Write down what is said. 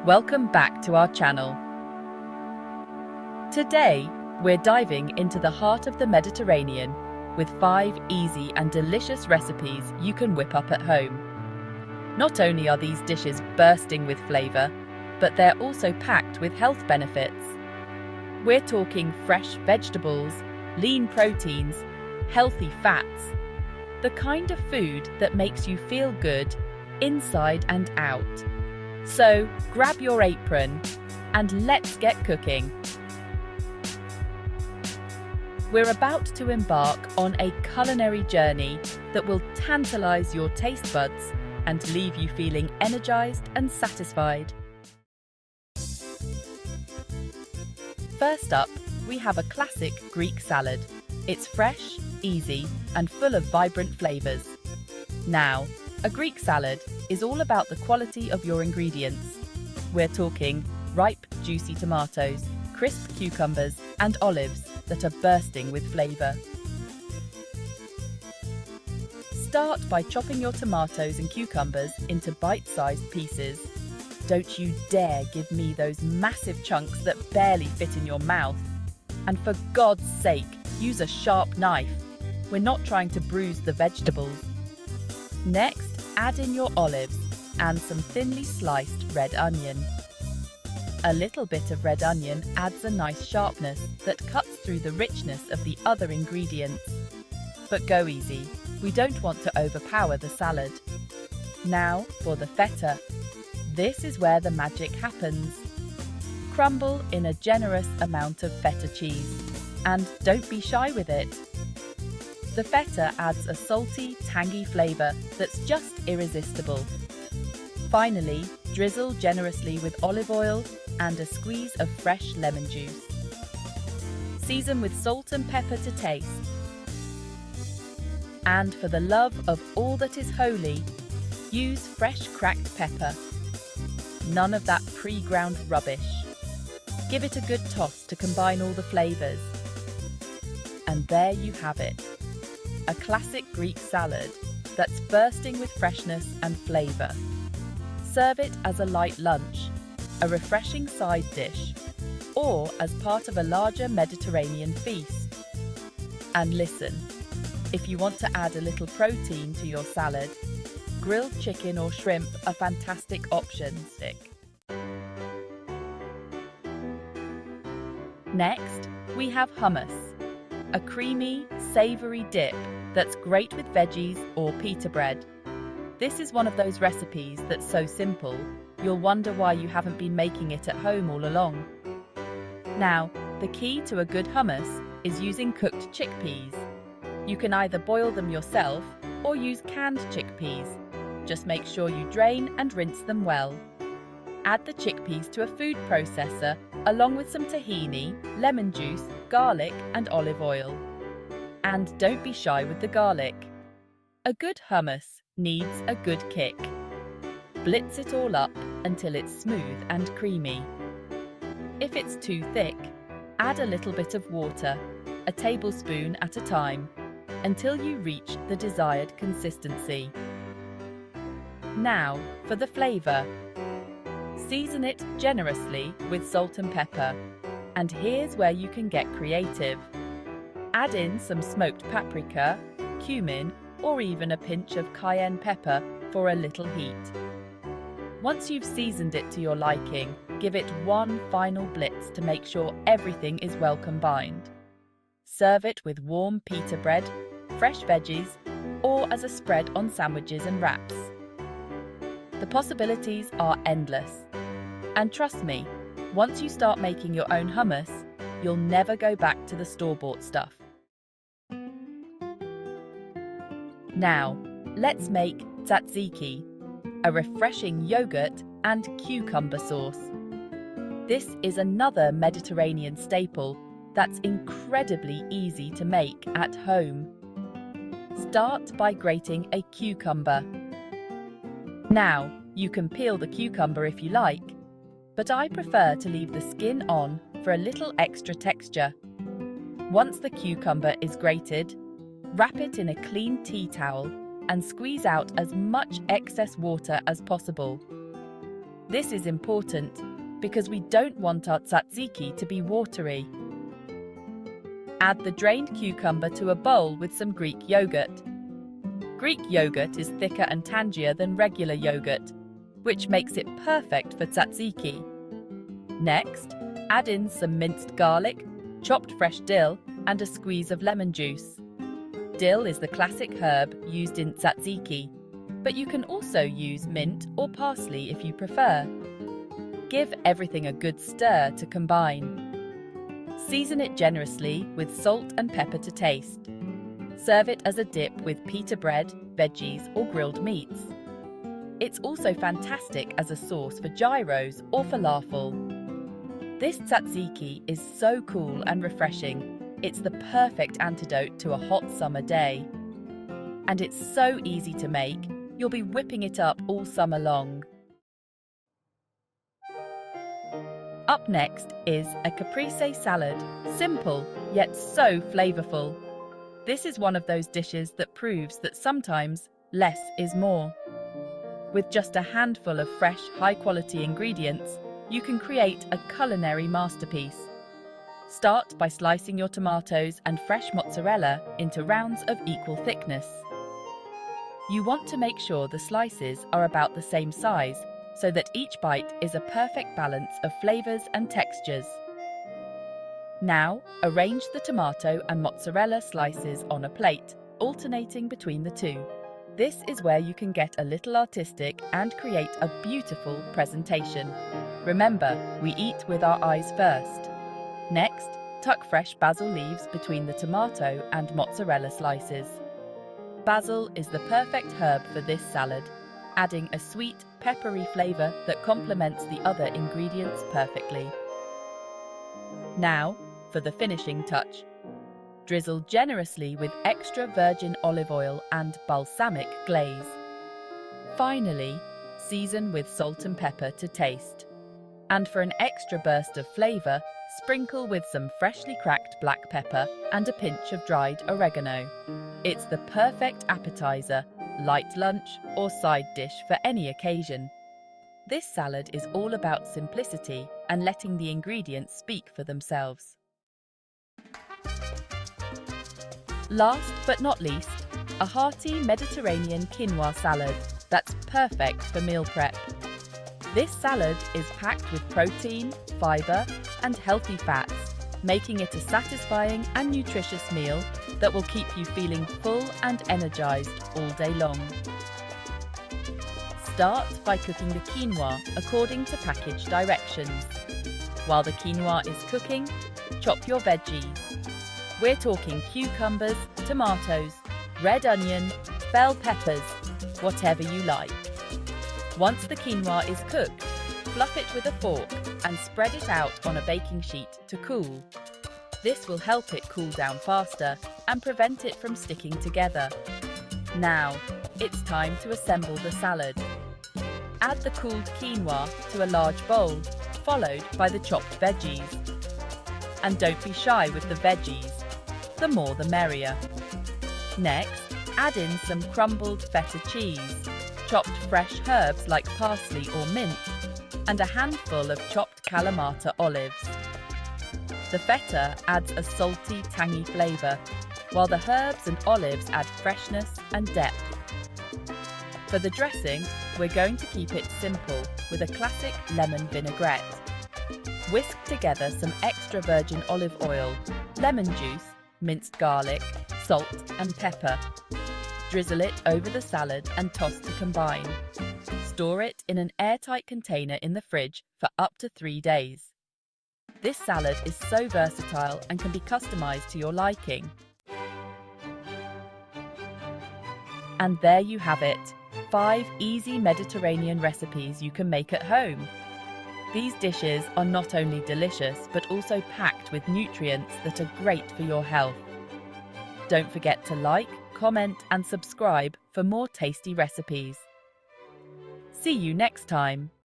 Welcome back to our channel. Today, we're diving into the heart of the Mediterranean with 5 easy and delicious recipes you can whip up at home. Not only are these dishes bursting with flavor, but they're also packed with health benefits. We're talking fresh vegetables, lean proteins, healthy fats, the kind of food that makes you feel good inside and out. So grab your apron and let's get cooking. We're about to embark on a culinary journey that will tantalize your taste buds and leave you feeling energized and satisfied. First up, we have a classic Greek salad. It's fresh, easy, and full of vibrant flavors. Now, a Greek salad is all about the quality of your ingredients. We're talking ripe, juicy tomatoes, crisp cucumbers, and olives that are bursting with flavor. Start by chopping your tomatoes and cucumbers into bite-sized pieces. Don't you dare give me those massive chunks that barely fit in your mouth. And for God's sake, use a sharp knife. We're not trying to bruise the vegetables. Next, add in your olives and some thinly sliced red onion. A little bit of red onion adds a nice sharpness that cuts through the richness of the other ingredients. But go easy, we don't want to overpower the salad. Now for the feta. This is where the magic happens. Crumble in a generous amount of feta cheese, and don't be shy with it. The feta adds a salty, tangy flavor that's just irresistible. Finally, drizzle generously with olive oil and a squeeze of fresh lemon juice. Season with salt and pepper to taste. And for the love of all that is holy, use fresh cracked pepper. None of that pre-ground rubbish. Give it a good toss to combine all the flavors. And there you have it. A classic Greek salad that's bursting with freshness and flavor. Serve it as a light lunch, a refreshing side dish, or as part of a larger Mediterranean feast. And listen, if you want to add a little protein to your salad, grilled chicken or shrimp are fantastic options. Next, we have hummus, a creamy, savory dip that's great with veggies or pita bread. This is one of those recipes that's so simple, you'll wonder why you haven't been making it at home all along. Now, the key to a good hummus is using cooked chickpeas. You can either boil them yourself or use canned chickpeas. Just make sure you drain and rinse them well. Add the chickpeas to a food processor along with some tahini, lemon juice, garlic and olive oil. And don't be shy with the garlic. A good hummus needs a good kick. Blitz it all up until it's smooth and creamy. If it's too thick, add a little bit of water, a tablespoon at a time, until you reach the desired consistency. Now for the flavor. Season it generously with salt and pepper, and here's where you can get creative. Add in some smoked paprika, cumin, or even a pinch of cayenne pepper for a little heat. Once you've seasoned it to your liking, give it one final blitz to make sure everything is well combined. Serve it with warm pita bread, fresh veggies, or as a spread on sandwiches and wraps. The possibilities are endless. And trust me, once you start making your own hummus, you'll never go back to the store-bought stuff. Now, let's make tzatziki, a refreshing yogurt and cucumber sauce. This is another Mediterranean staple that's incredibly easy to make at home. Start by grating a cucumber. Now, you can peel the cucumber if you like, but I prefer to leave the skin on for a little extra texture. Once the cucumber is grated, wrap it in a clean tea towel and squeeze out as much excess water as possible. This is important because we don't want our tzatziki to be watery. Add the drained cucumber to a bowl with some Greek yogurt. Greek yogurt is thicker and tangier than regular yogurt, which makes it perfect for tzatziki. Next, add in some minced garlic, chopped fresh dill, and a squeeze of lemon juice. Dill is the classic herb used in tzatziki, but you can also use mint or parsley if you prefer. Give everything a good stir to combine. Season it generously with salt and pepper to taste. Serve it as a dip with pita bread, veggies, or grilled meats. It's also fantastic as a sauce for gyros or falafel. This tzatziki is so cool and refreshing. It's the perfect antidote to a hot summer day. And it's so easy to make, you'll be whipping it up all summer long. Up next is a caprese salad, simple yet so flavorful. This is one of those dishes that proves that sometimes less is more. With just a handful of fresh, high-quality ingredients, you can create a culinary masterpiece. Start by slicing your tomatoes and fresh mozzarella into rounds of equal thickness. You want to make sure the slices are about the same size so that each bite is a perfect balance of flavors and textures. Now, arrange the tomato and mozzarella slices on a plate, alternating between the two. This is where you can get a little artistic and create a beautiful presentation. Remember, we eat with our eyes first. Next, tuck fresh basil leaves between the tomato and mozzarella slices. Basil is the perfect herb for this salad, adding a sweet, peppery flavor that complements the other ingredients perfectly. Now, for the finishing touch. Drizzle generously with extra virgin olive oil and balsamic glaze. Finally, season with salt and pepper to taste. And for an extra burst of flavor, sprinkle with some freshly cracked black pepper and a pinch of dried oregano. It's the perfect appetizer, light lunch, or side dish for any occasion. This salad is all about simplicity and letting the ingredients speak for themselves. Last but not least, a hearty Mediterranean quinoa salad that's perfect for meal prep. This salad is packed with protein, fiber, and healthy fats, making it a satisfying and nutritious meal that will keep you feeling full and energized all day long. Start by cooking the quinoa according to package directions. While the quinoa is cooking, chop your veggies. We're talking cucumbers, tomatoes, red onion, bell peppers, whatever you like. Once the quinoa is cooked, fluff it with a fork and spread it out on a baking sheet to cool. This will help it cool down faster and prevent it from sticking together. Now, it's time to assemble the salad. Add the cooled quinoa to a large bowl, followed by the chopped veggies. And don't be shy with the veggies. The more the merrier. Next, add in some crumbled feta cheese, chopped fresh herbs like parsley or mint, and a handful of chopped Kalamata olives. The feta adds a salty, tangy flavour, while the herbs and olives add freshness and depth. For the dressing, we're going to keep it simple with a classic lemon vinaigrette. Whisk together some extra virgin olive oil, lemon juice, minced garlic, salt and pepper. Drizzle it over the salad and toss to combine. Store it in an airtight container in the fridge for up to 3 days. This salad is so versatile and can be customized to your liking. And there you have it, 5 easy Mediterranean recipes you can make at home. These dishes are not only delicious, but also packed with nutrients that are great for your health. Don't forget to like, comment, and subscribe for more tasty recipes. See you next time.